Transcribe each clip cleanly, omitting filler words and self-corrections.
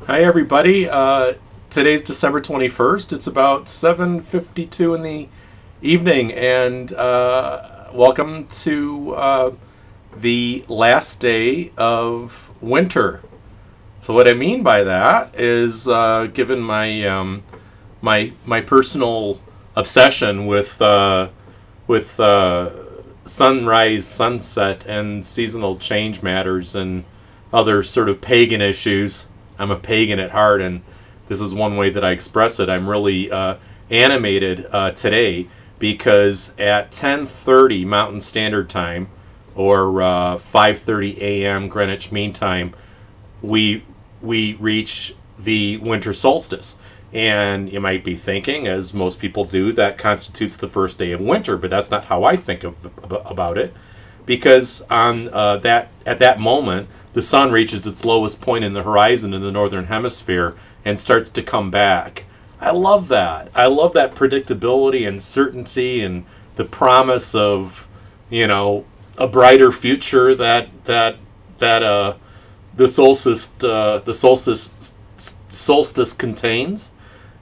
Hi everybody. Today's December 21st. It's about 7:52 in the evening, and welcome to the last day of winter. So what I mean by that is, given my my personal obsession with sunrise, sunset, and seasonal change matters and other sort of pagan issues. I'm a pagan at heart, and this is one way that I express it. I'm really animated today because at 10:30 Mountain Standard Time, or 5:30 a.m. Greenwich Mean Time, we reach the winter solstice. And you might be thinking, as most people do, that constitutes the first day of winter, but that's not how I think about it, because on at that moment, the sun reaches its lowest point in the horizon in the northern hemisphere and starts to come back. I love that. I love that predictability and certainty and the promise of, you know, a brighter future that the solstice contains.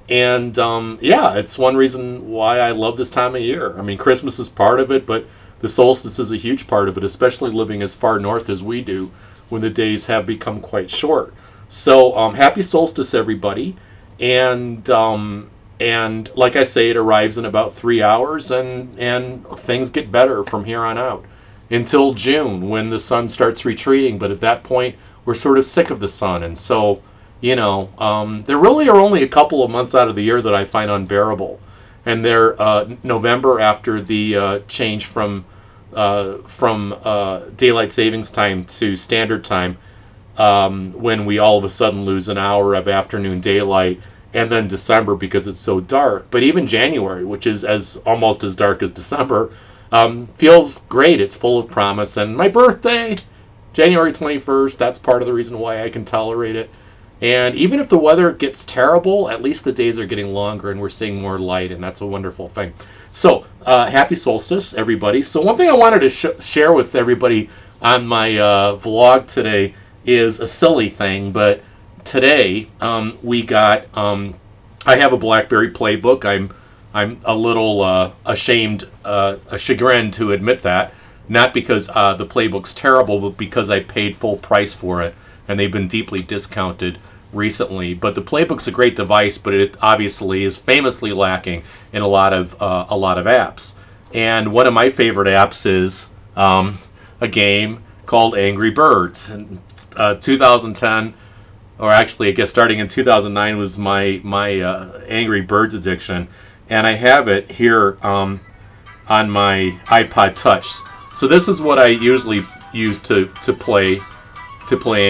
And yeah, it's one reason why I love this time of year. I mean, Christmas is part of it, but the solstice is a huge part of it, especially living as far north as we do, when the days have become quite short. So happy solstice, everybody. And like I say, it arrives in about 3 hours, and things get better from here on out until June, when the sun starts retreating. But at that point, we're sort of sick of the sun. And so, you know, there really are only a couple of months out of the year that I find unbearable. And they're November, after the change from daylight savings time to standard time, when we all of a sudden lose an hour of afternoon daylight, and then December because it's so dark. But even January, which is almost as dark as December, feels great. It's full of promise. And my birthday, January 21st, that's part of the reason why I can tolerate it. And even if the weather gets terrible, at least the days are getting longer and we're seeing more light, and that's a wonderful thing. So, happy solstice, everybody. So one thing I wanted to share with everybody on my vlog today is a silly thing, but today we got, I have a BlackBerry playbook. I'm a little ashamed, chagrined to admit that, not because the playbook's terrible, but because I paid full price for it, and they've been deeply discounted recently. But the playbook's a great device, but it obviously is famously lacking in a lot of apps. And one of my favorite apps is a game called Angry Birds. And 2010, or actually I guess starting in 2009, was my Angry Birds addiction, and I have it here on my iPod Touch. So this is what I usually use to play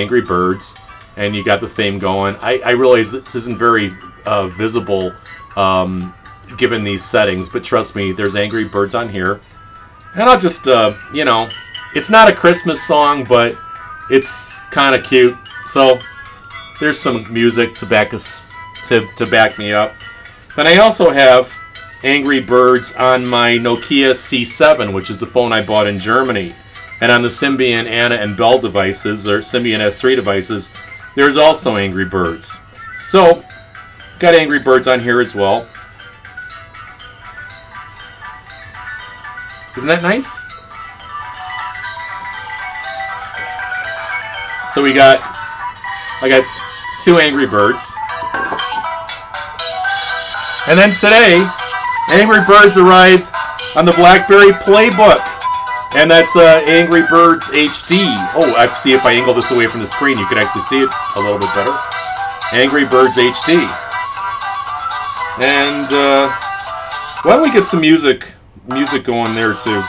Angry Birds, and you got the theme going. I realize this isn't very visible given these settings, but trust me, there's Angry Birds on here. And I'll just, you know, it's not a Christmas song, but it's kind of cute. So there's some music to back me up. Then I also have Angry Birds on my Nokia C7, which is the phone I bought in Germany. And on the Symbian Anna and Bell devices, or Symbian S3 devices, there's also Angry Birds. So, got Angry Birds on here as well. Isn't that nice? So I got 2 Angry Birds. And then today, Angry Birds arrived on the BlackBerry Playbook. And that's Angry Birds HD. Oh, I see, if I angle this away from the screen, you can actually see it a little bit better. Angry Birds HD. And why don't we get some music going there too?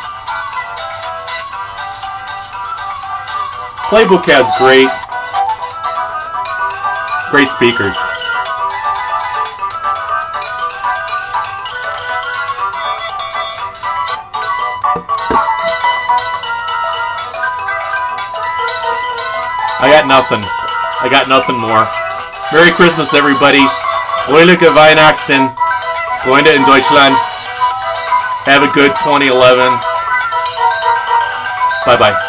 Playbook has great speakers. I got nothing more. Merry Christmas, everybody. Fröhliche Weihnachten. Freunde in Deutschland. Have a good 2011. Bye-bye.